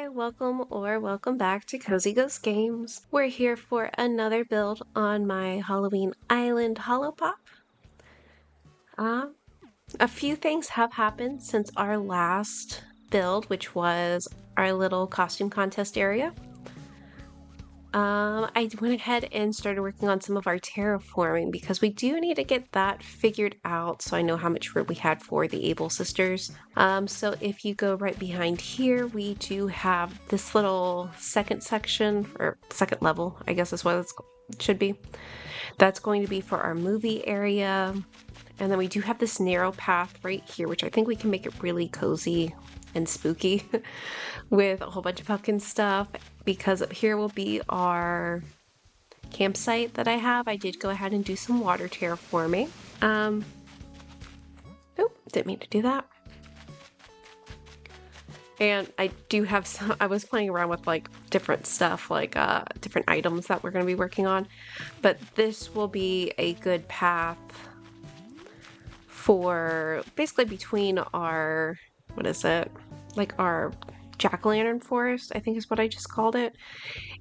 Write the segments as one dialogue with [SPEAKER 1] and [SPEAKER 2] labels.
[SPEAKER 1] Hi, welcome back to Cozy Ghost Games. We're here for another build on my Halloween Island Hallowpop. A few things have happened since our last build, which was our little costume contest area. I went ahead and started working on some of our terraforming because we do need to get that figured out so I know how much room we had for the Able sisters. So if you go right behind here, we do have this little second section, or second level, I guess is what it should be. That's going to be for our movie area. And then we do have this narrow path right here, which I think we can make it really cozy and spooky with a whole bunch of pumpkin stuff, because up here will be our campsite that I have. I did go ahead and do some water terraforming. Oh, didn't mean to do that. And I do have some, I was playing around with like different stuff, like different items that we're going to be working on. But this will be a good path for basically between our, what is it? Like our jack-o'-lantern forest, I think is what I just called it,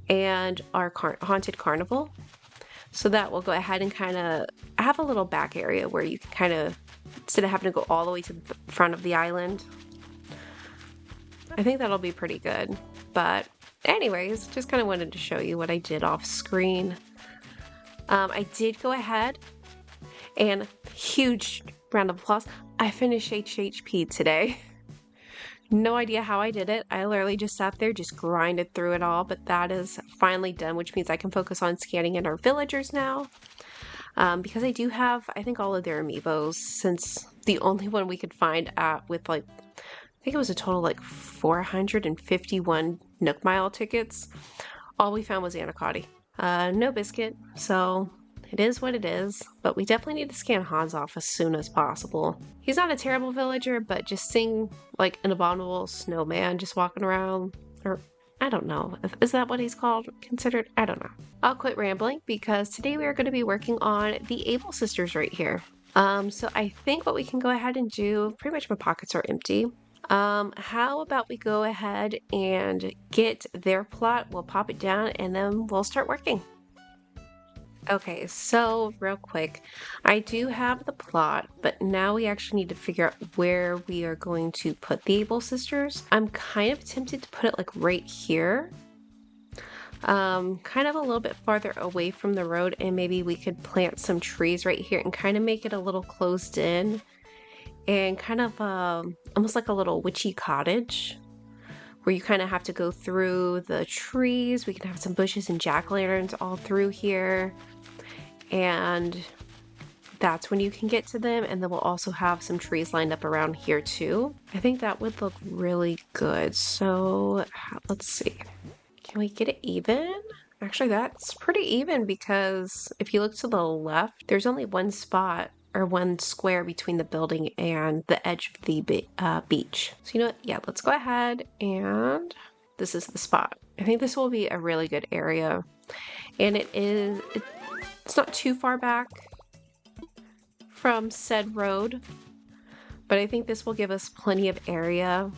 [SPEAKER 1] and our haunted carnival. So that will go ahead and kind of have a little back area where you can kind of, instead of having to go all the way to the front of the island. I think that'll be pretty good. But anyways, just kind of wanted to show you what I did off screen. I did go ahead and huge round of applause. I finished HHP today. No idea how I did it. I literally just sat there, just grinded through it all, but that is finally done, which means I can focus on scanning in our villagers now. Because I do have, I think, all of their amiibos, since the only one we could find with like, I think it was a total like 451 Nook Mile tickets. All we found was Anacotti. No Biscuit, so it is what it is, but we definitely need to scan Hans off as soon as possible. He's not a terrible villager, but just seeing like an abominable snowman just walking around, or I don't know, is that what he's called, considered? I don't know. I'll quit rambling because today we are going to be working on the Able sisters right here. So I think what we can go ahead and do, pretty much my pockets are empty. How about we go ahead and get their plot, we'll pop it down, and then we'll start working. Okay, so real quick, I do have the plot, but now we actually need to figure out where we are going to put the Able sisters. I'm kind of tempted to put it like right here, kind of a little bit farther away from the road, and maybe we could plant some trees right here and kind of make it a little closed in and kind of almost like a little witchy cottage, where you kind of have to go through the trees. We can have some bushes and jack-o'-lanterns all through here, and that's when you can get to them. And then we'll also have some trees lined up around here too. I think that would look really good. So let's see, can we get it even? Actually, that's pretty even, because if you look to the left, there's only one spot or one square between the building and the edge of the beach. So you know what? Yeah, let's go ahead, and this is the spot. I think this will be a really good area, and it's not too far back from said road, but I think this will give us plenty of area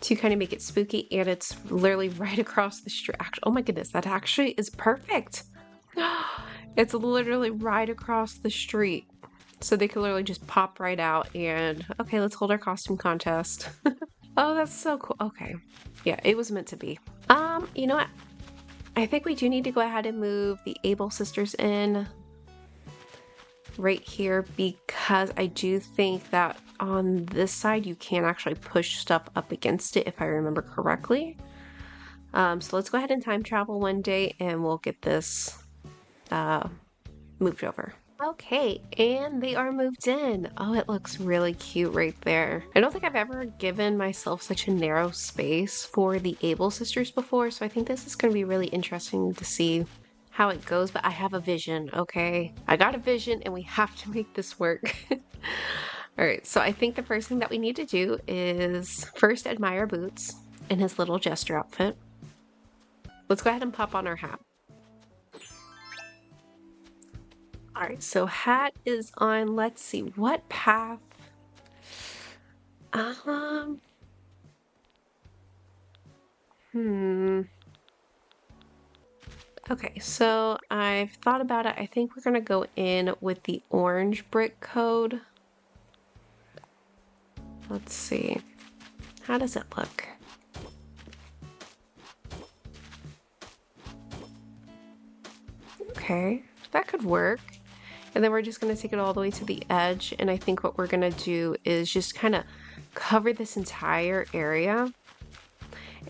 [SPEAKER 1] to kind of make it spooky, and it's literally right across the street. Oh my goodness, that actually is perfect. It's literally right across the street. So they could literally just pop right out and, okay, let's hold our costume contest. Oh, that's so cool. Okay. Yeah, it was meant to be. You know what? I think we do need to go ahead and move the Able sisters in right here, because I do think that on this side you can actually push stuff up against it, if I remember correctly. So let's go ahead and time travel one day and we'll get this moved over. Okay, and they are moved in. Oh, it looks really cute right there. I don't think I've ever given myself such a narrow space for the Able sisters before, so I think this is going to be really interesting to see how it goes, but I have a vision, okay? I got a vision and we have to make this work. All right, so I think the first thing that we need to do is first admire Boots in his little jester outfit. Let's go ahead and pop on our hat. All right, so hat is on, let's see, what path? Okay, so I've thought about it. I think we're gonna go in with the orange brick code. Let's see. How does it look? Okay, that could work. And then we're just gonna take it all the way to the edge. And I think what we're gonna do is just kind of cover this entire area.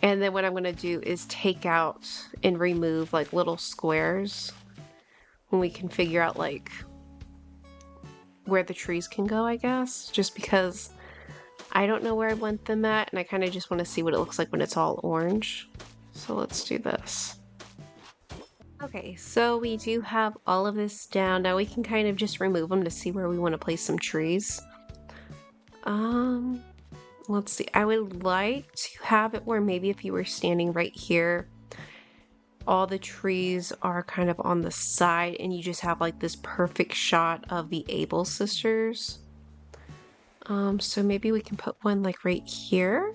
[SPEAKER 1] And then what I'm gonna do is take out and remove like little squares when we can figure out like where the trees can go, I guess. Just because I don't know where I want them at, and I kind of just want to see what it looks like when it's all orange. So let's do this. Okay, so we do have all of this down. Now we can kind of just remove them to see where we want to place some trees. Let's see. I would like to have it where maybe if you were standing right here, all the trees are kind of on the side and you just have like this perfect shot of the Able sisters. So maybe we can put one like right here.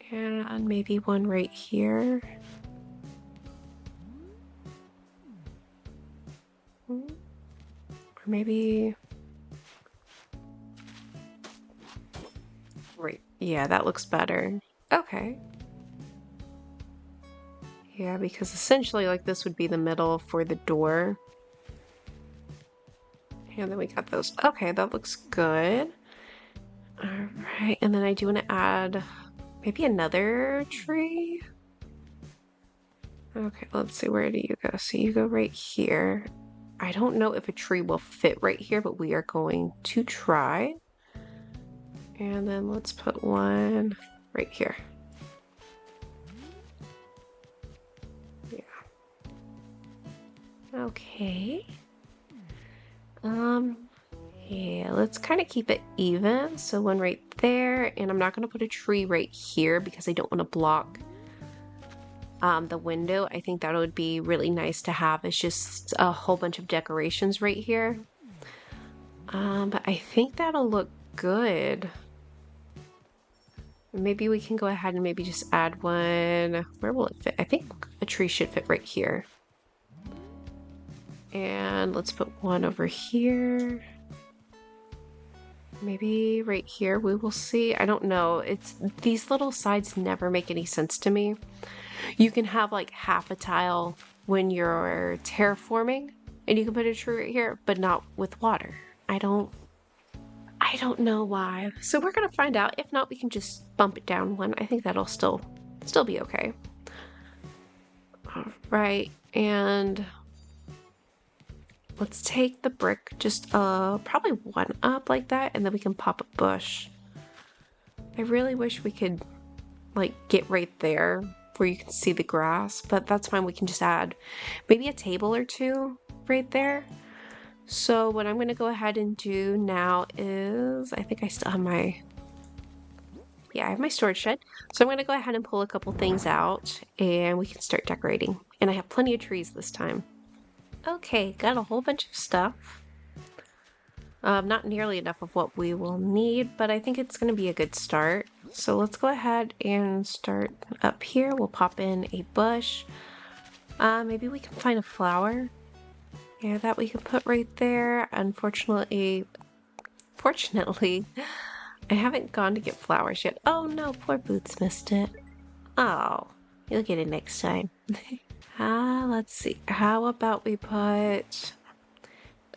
[SPEAKER 1] And maybe one right here. Or maybe... Right. Yeah, that looks better. Okay. Yeah, because essentially like this would be the middle for the door. And then we got those. Okay, that looks good. All right, and then I do want to add maybe another tree. Okay, let's see, where do you go? So you go right here. I don't know if a tree will fit right here, but we are going to try. And then let's put one right here. Yeah. Okay. Yeah, let's kind of keep it even. So one right there, and I'm not going to put a tree right here because I don't want to block the window. I think that would be really nice to have. It's just a whole bunch of decorations right here. But I think that'll look good. Maybe we can go ahead and maybe just add one. Where will it fit? I think a tree should fit right here. And let's put one over here. Maybe right here, we will see. I don't know. It's these little sides never make any sense to me. You can have like half a tile when you're terraforming and you can put a tree right here, but not with water. I don't know why. So we're gonna find out. If not, we can just bump it down one. I think that'll still be okay. All right, and let's take the brick, just probably one up like that, and then we can pop a bush. I really wish we could like get right there where you can see the grass, but that's fine. We can just add maybe a table or two right there. So what I'm gonna go ahead and do now is, I think I still have my, yeah, I have my storage shed. So I'm gonna go ahead and pull a couple things out and we can start decorating. And I have plenty of trees this time. Okay, got a whole bunch of stuff. Not nearly enough of what we will need, but I think it's gonna be a good start. So let's go ahead and start up here. We'll pop in a bush. Maybe we can find a flower. Yeah, that we can put right there. Fortunately, I haven't gone to get flowers yet. Oh no, poor Boots missed it. Oh, you'll get it next time. Let's see. How about we put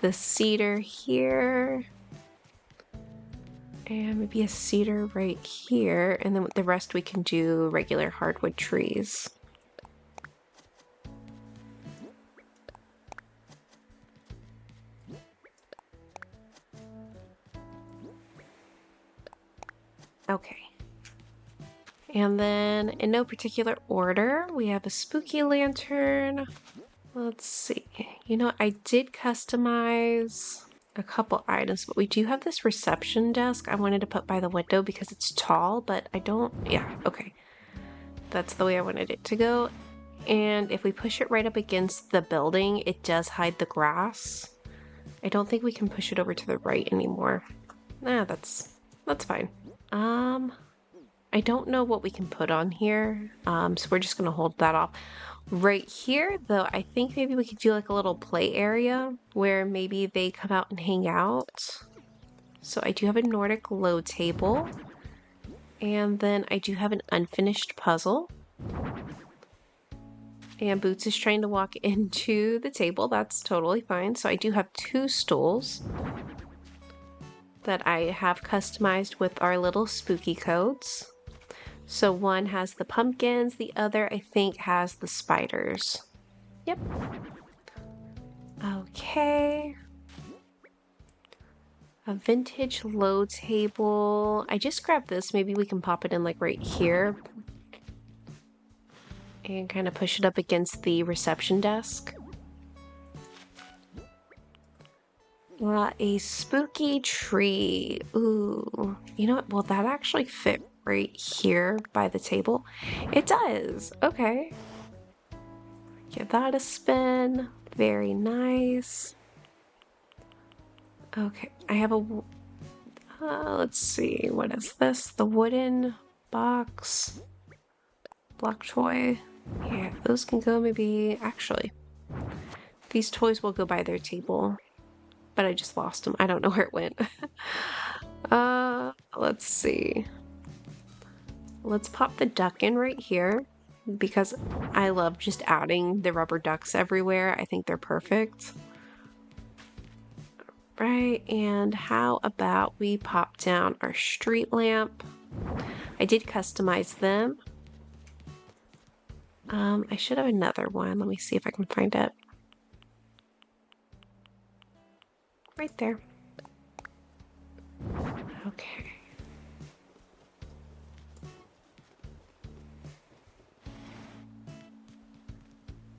[SPEAKER 1] the cedar here? And maybe a cedar right here. And then the rest we can do regular hardwood trees. Okay. And then in no particular order, we have a spooky lantern. Let's see. You know, I did customize a couple items, but we do have this reception desk I wanted to put by the window because it's tall, but I don't, yeah, okay. That's the way I wanted it to go. And if we push it right up against the building, it does hide the grass. I don't think we can push it over to the right anymore. Nah, that's fine. I don't know what we can put on here, so we're just gonna hold that off. Right here, though, I think maybe we could do like a little play area where maybe they come out and hang out. So I do have a Nordic low table, and then I do have an unfinished puzzle. And Boots is trying to walk into the table. That's totally fine. So I do have 2 stools that I have customized with our little spooky codes. So one has the pumpkins, the other I think has the spiders. Yep. Okay. A vintage low table. I just grabbed this. Maybe we can pop it in like right here and kind of push it up against the reception desk. A spooky tree. Ooh, you know what? Will that actually fit right here by the table? It does. Okay. Give that a spin. Very nice. Okay, I have a. Let's see. What is this? The wooden box. Block toy. Yeah, those can go maybe. Actually, these toys will go by their table. But I just lost them. I don't know where it went. Let's see. Let's pop the duck in right here because I love just adding the rubber ducks everywhere. I think they're perfect. Right, and how about we pop down our street lamp? I did customize them. I should have another one. Let me see if I can find it. Right there. Okay.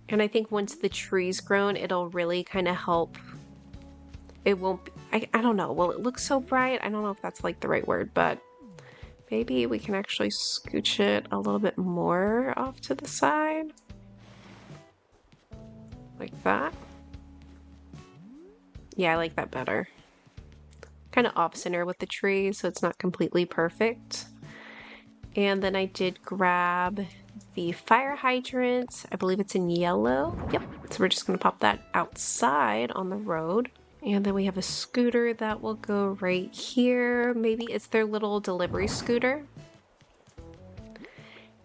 [SPEAKER 1] And I think once the tree's grown, it'll really kind of help. It won't be, I don't know. Well, it looks so bright. I don't know if that's like the right word, but maybe we can actually scooch it a little bit more off to the side. Like that. Yeah, I like that better. Kind of off-center with the tree, so it's not completely perfect. And then I did grab the fire hydrant. I believe it's in yellow. Yep. So we're just going to pop that outside on the road. And then we have a scooter that will go right here. Maybe it's their little delivery scooter.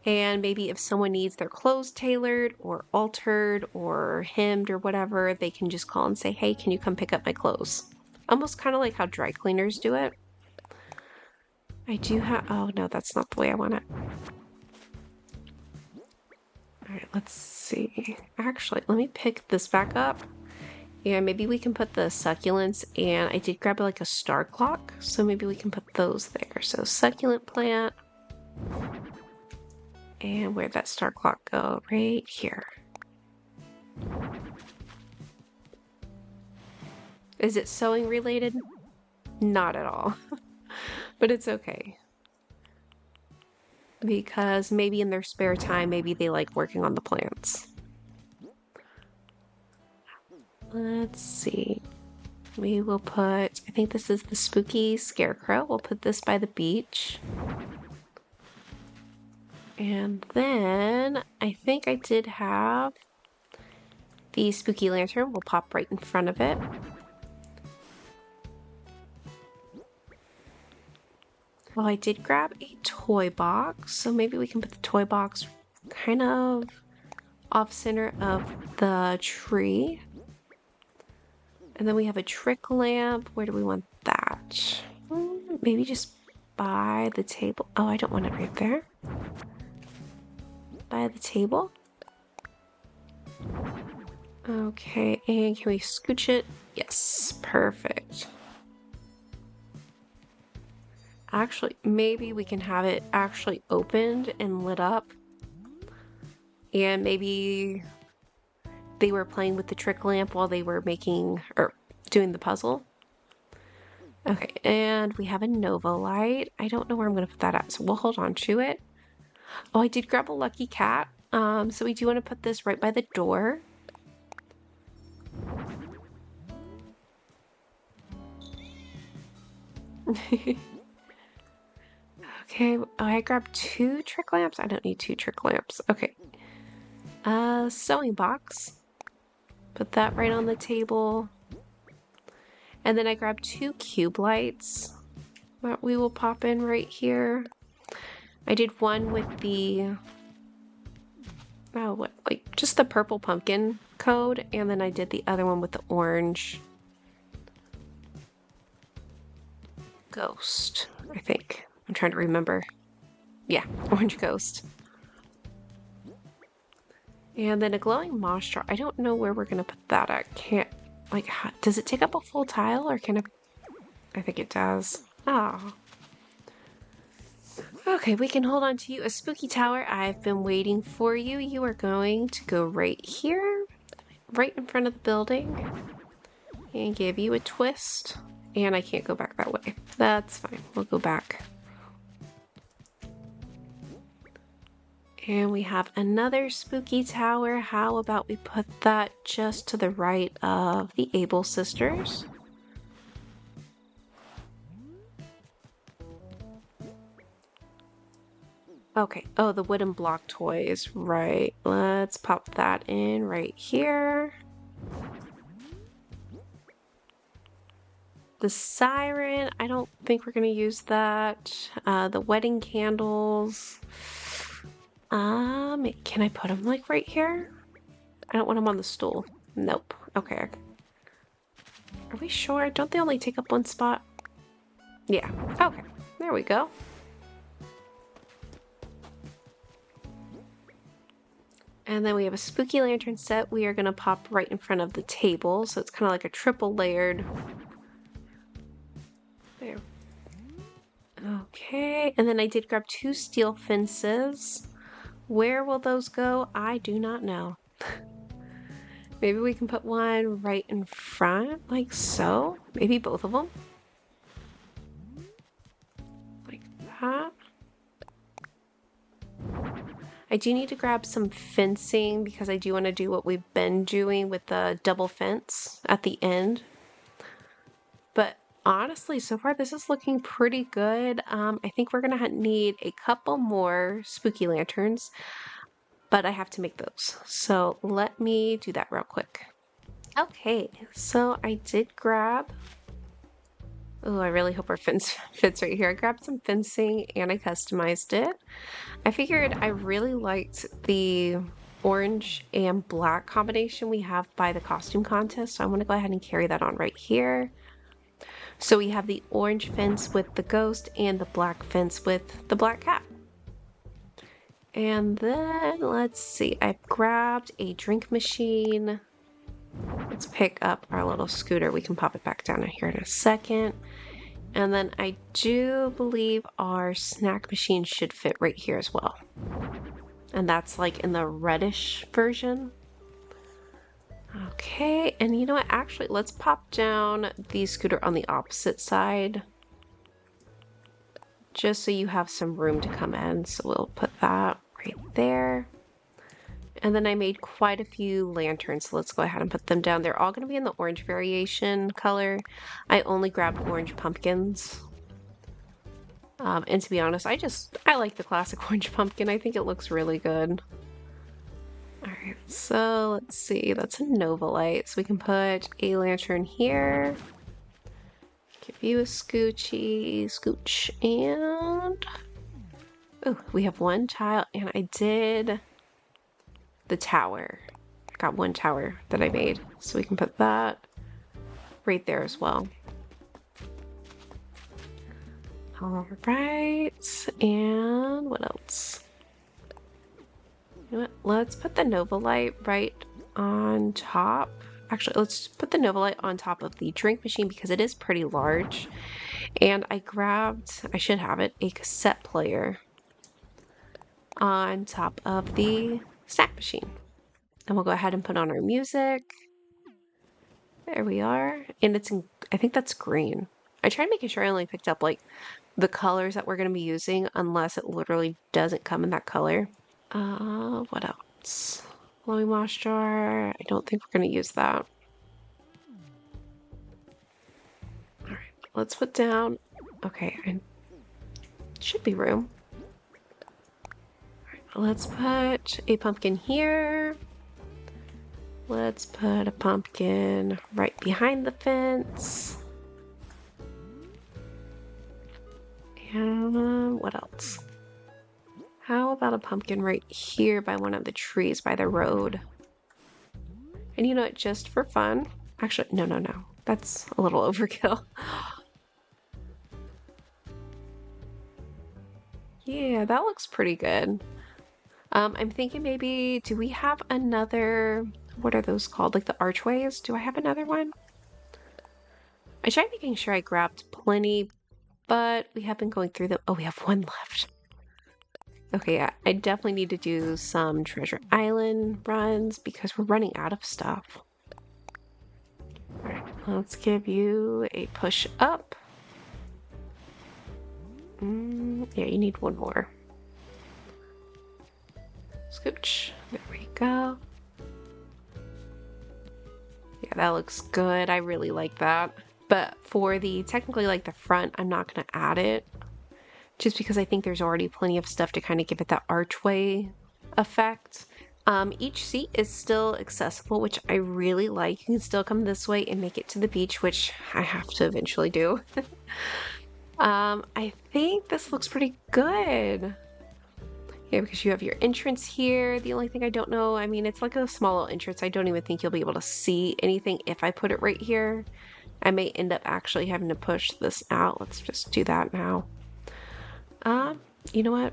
[SPEAKER 1] And maybe if someone needs their clothes tailored or altered or hemmed or whatever, they can just call and say, hey, can you come pick up my clothes? Almost kind of like how dry cleaners do it. I do have, oh no, that's not the way I want it. All right, let's see. Actually, let me pick this back up. Yeah, maybe we can put the succulents, and I did grab like a star clock, so maybe we can put those there. So succulent plant. And where'd that star clock go? Right here. Is it sewing related? Not at all. But it's okay. Because maybe in their spare time, maybe they like working on the plants. Let's see. We will put, I think this is the spooky scarecrow. We'll put this by the beach. And then I think I did have the spooky lantern. We'll pop right in front of it. Well, I did grab a toy box, so maybe we can put the toy box kind of off center of the tree. And then we have a trick lamp. Where do we want that? Maybe just by the table. Oh, I don't want it right there. By the table. Okay, and can we scooch it? Yes, perfect. Actually, maybe we can have it actually opened and lit up. And maybe they were playing with the trick lamp while they were making or doing the puzzle. Okay, and we have a Nova light. I don't know where I'm going to put that at, so we'll hold on to it. Oh, I did grab a lucky cat. So we do want to put this right by the door. Okay, Okay, I grabbed 2 trick lamps. I don't need 2 trick lamps. Okay. Sewing box. Put that right on the table. And then I grabbed 2 cube lights that we will pop in right here. I did one with the, oh, what, like just the purple pumpkin code, and then I did the other one with the orange ghost, I think. I'm trying to remember. Yeah, orange ghost. And then a glowing moss jar. I don't know where we're gonna put that at. Can't, like, does it take up a full tile or can it? I think it does. Oh. Okay, we can hold on to you. A spooky tower. I've been waiting for you. You are going to go right here, right in front of the building, and give you a twist. And I can't go back that way. That's fine. We'll go back. And we have another spooky tower. How about we put that just to the right of the Able sisters? Okay. Oh, the wooden block toys. Right. Let's pop that in right here. The siren, I don't think we're going to use that. The wedding candles. Can I put them like right here? I don't want them on the stool. Nope. Okay. Are we sure? Don't they only take up one spot? Yeah. Okay. There we go. And then we have a spooky lantern set we are going to pop right in front of the table. So it's kind of like a triple layered. There. Okay. And then I did grab 2 steel fences. Where will those go? I do not know. Maybe we can put one right in front, like so. Maybe both of them. Like that. I do need to grab some fencing because I do want to do what we've been doing with the double fence at the end. But honestly, so far this is looking pretty good. I think we're gonna need a couple more spooky lanterns, but I have to make those. So let me do that real quick. Okay, so I did grab, oh, I really hope our fence fits right here. I grabbed some fencing and I customized it. I figured I really liked the orange and black combination we have by the costume contest, so I'm gonna go ahead and carry that on right here. So we have the orange fence with the ghost and the black fence with the black cat. And then let's see, I grabbed a drink machine. Let's pick up our little scooter. We can pop it back down in here in a second. And then I do believe our snack machine should fit right here as well. And that's like in the reddish version. Okay, and you know what? Actually, let's pop down the scooter on the opposite side. Just so you have some room to come in. So we'll put that right there. And then I made quite a few lanterns, so let's go ahead and put them down. They're all going to be in the orange variation color. I only grabbed orange pumpkins. And to be honest, I like the classic orange pumpkin. I think it looks really good. Alright, so let's see. That's a Nova light. So we can put a lantern here. Give you a scooch, and... oh, we have one tile, and I did the tower. I got one tower that I made, so we can put that right there as well. All right, and what else? You know what? Let's put the Nova light right on top. Actually, let's put the Nova light on top of the drink machine because it is pretty large. And I grabbed, I should have it, a cassette player on top of the snack machine. And we'll go ahead and put on our music. There we are. And it's in, I think that's green. I tried making sure I only picked up like the colors that we're going to be using unless it literally doesn't come in that color. What else? Glowing moss jar. I don't think we're going to use that. All right, let's put down. Okay, Should be room. All right, let's put a pumpkin here. Let's put a pumpkin right behind the fence. And what else? How about a pumpkin right here by one of the trees by the road? And you know what, just for fun. Actually, no. That's a little overkill. Yeah, that looks pretty good. I'm thinking maybe, do we have another, what are those called? Like the archways? Do I have another one? I tried making sure I grabbed plenty, but we have been going through them. Oh, we have one left. Okay, yeah, I definitely need to do some Treasure Island runs because we're running out of stuff. All right, let's give you a push up. Yeah, you need one more. Scooch. There we go. Yeah, that looks good. I really like that. But for the technically like the front, I'm not going to add it just because I think there's already plenty of stuff to kind of give it that archway effect. Each seat is still accessible, which I really like. You can still come this way and make it to the beach, which I have to eventually do. I think this looks pretty good. Yeah, because you have your entrance here. The only thing I don't know, I mean, it's like a small little entrance. I don't even think you'll be able to see anything if I put it right here. I may end up actually having to push this out. Let's just do that now. You know what?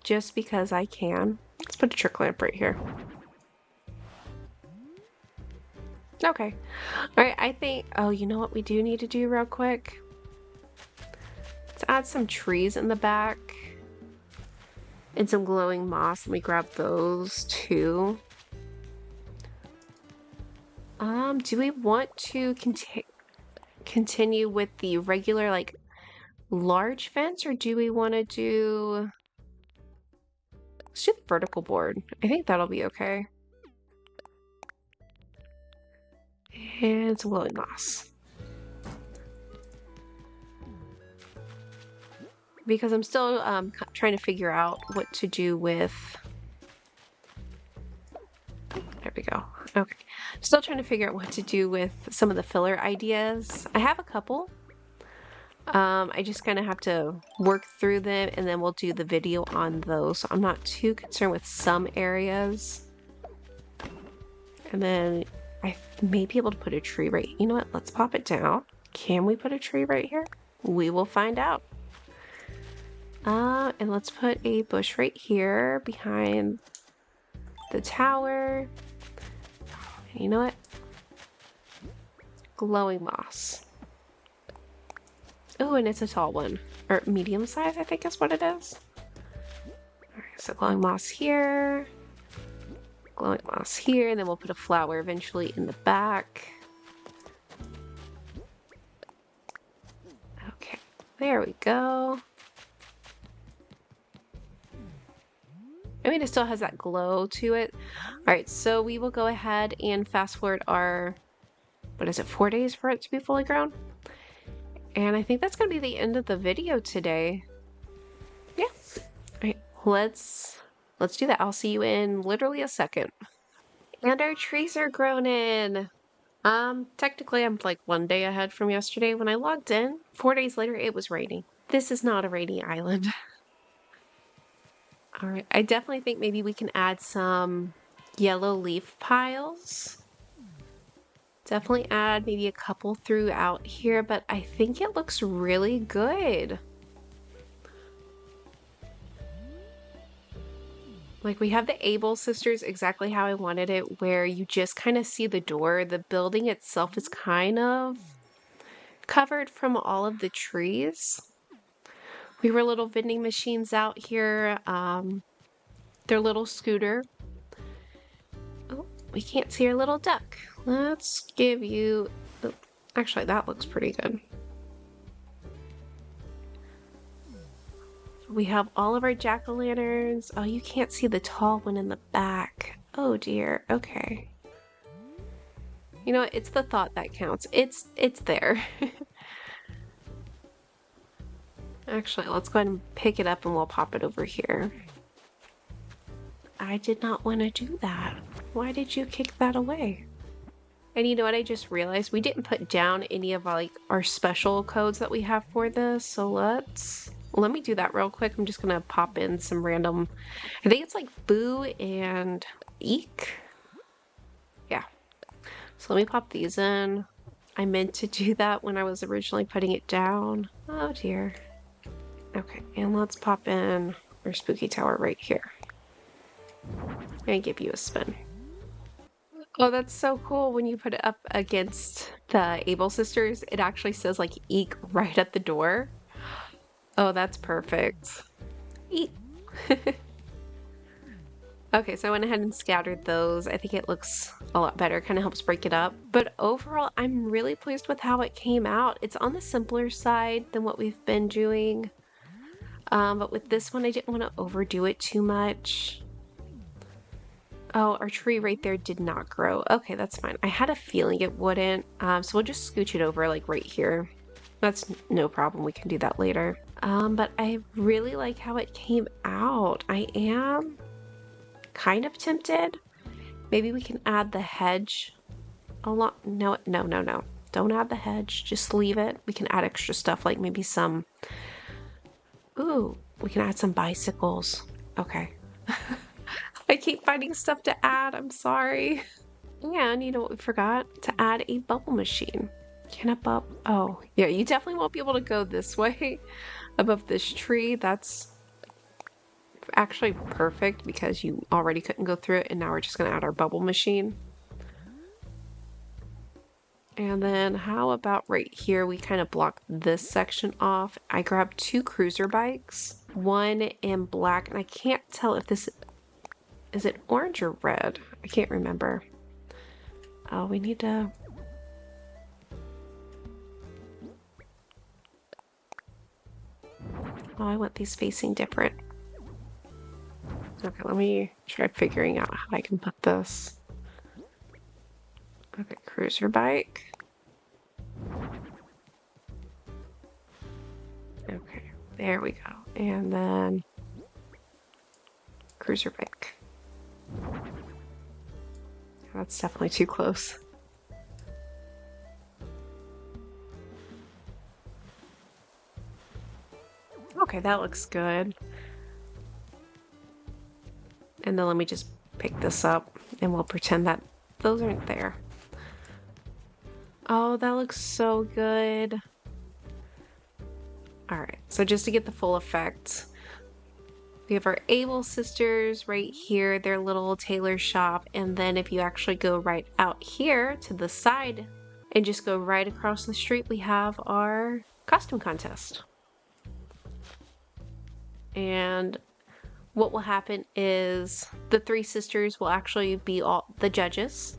[SPEAKER 1] Just because I can, let's put a trick lamp right here. Okay. All right, I think, oh, you know what we do need to do real quick? Let's add some trees in the back and some glowing moss. Let me grab those too. Do we want to continue with the regular, like, large fence, or do we want to do... Let's do the vertical board. I think that'll be okay. And some glowing moss. Because I'm still trying to figure out what to do with... There we go. Okay. Still trying to figure out what to do with some of the filler ideas. I have a couple. I just kind of have to work through them and then we'll do the video on those. So I'm not too concerned with some areas. And then I may be able to put a tree right... You know what? Let's pop it down. Can we put a tree right here? We will find out. And let's put a bush right here behind the tower. You know what? Glowing moss. Oh, and it's a tall one. Or medium size, I think is what it is. Alright, so glowing moss here. Glowing moss here, and then we'll put a flower eventually in the back. Okay, there we go. I mean, it still has that glow to it. All right, so we will go ahead and fast forward our, what is it, 4 days for it to be fully grown? And I think that's gonna be the end of the video today. Yeah, all right, let's do that. I'll see you in literally a second. And our trees are grown in. Technically I'm like 1 day ahead from yesterday. When I logged in, 4 days later, it was raining. This is not a rainy island. All right, I definitely think maybe we can add some yellow leaf piles. Definitely add maybe a couple throughout here, but I think it looks really good. Like we have the Able sisters exactly how I wanted it, where you just kind of see the door. The building itself is kind of covered from all of the trees. We were little vending machines out here. Their little scooter. Oh, we can't see our little duck. Let's give you... Oh, actually, that looks pretty good. We have all of our jack-o'-lanterns. Oh, you can't see the tall one in the back. Oh dear, okay. You know, it's the thought that counts. It's there. Actually, let's go ahead and pick it up and we'll pop it over here. I did not want to do that. Why did you kick that away? And you know what, I just realized we didn't put down any of our special codes that we have for this. So let me do that real quick. I'm just gonna pop in some random, I think it's like Boo and Eek. Yeah. So let me pop these in. I meant to do that when I was originally putting it down. Oh dear. Okay, and let's pop in our spooky tower right here. And give you a spin. Oh, that's so cool. When you put it up against the Able sisters, it actually says like Eek right at the door. Oh, that's perfect. Eek. Okay, so I went ahead and scattered those. I think it looks a lot better, kind of helps break it up. But overall, I'm really pleased with how it came out. It's on the simpler side than what we've been doing. But with this one, I didn't want to overdo it too much. Oh, our tree right there did not grow. Okay, that's fine. I had a feeling it wouldn't. So we'll just scooch it over like right here. That's no problem. We can do that later. But I really like how it came out. I am kind of tempted. Maybe we can add the hedge a lot. No. Don't add the hedge. Just leave it. We can add extra stuff like maybe some. Ooh, we can add some bicycles. Okay. I keep finding stuff to add. I'm sorry. And you know what we forgot? To add a bubble machine. Can a bubble? Oh, yeah, you definitely won't be able to go this way above this tree. That's actually perfect because you already couldn't go through it, and now we're just going to add our bubble machine. And then how about right here, we kind of block this section off. I grabbed 2 cruiser bikes, one in black, and I can't tell if this is it orange or red? I can't remember. Oh, we need to... Oh, I want these facing different. Okay, let me try figuring out how I can put this. Okay, cruiser bike. Okay, there we go. And then cruiser bike. That's definitely too close. Okay, that looks good. And then let me just pick this up and we'll pretend that those aren't there. Oh, that looks so good. All right, so just to get the full effect, we have our Able sisters right here, their little tailor shop. And then if you actually go right out here to the side and just go right across the street, we have our costume contest. And what will happen is the 3 sisters will actually be all the judges,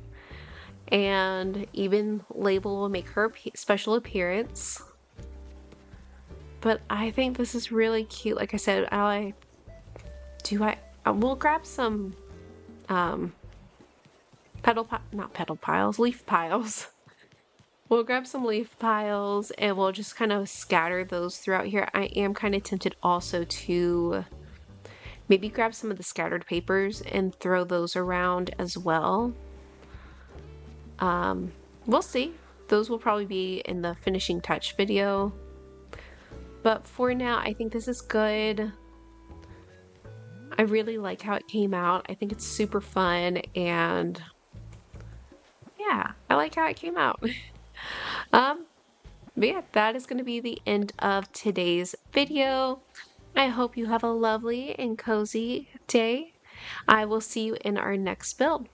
[SPEAKER 1] and even Label will make her special appearance. But I think this is really cute. Like I said, we'll grab some leaf piles. We'll grab some leaf piles and we'll just kind of scatter those throughout here. I am kind of tempted also to maybe grab some of the scattered papers and throw those around as well. We'll see. Those will probably be in the finishing touch video. But for now, I think this is good. I really like how it came out. I think it's super fun, and yeah, I like how it came out. But yeah, that is going to be the end of today's video. I hope you have a lovely and cozy day. I will see you in our next build.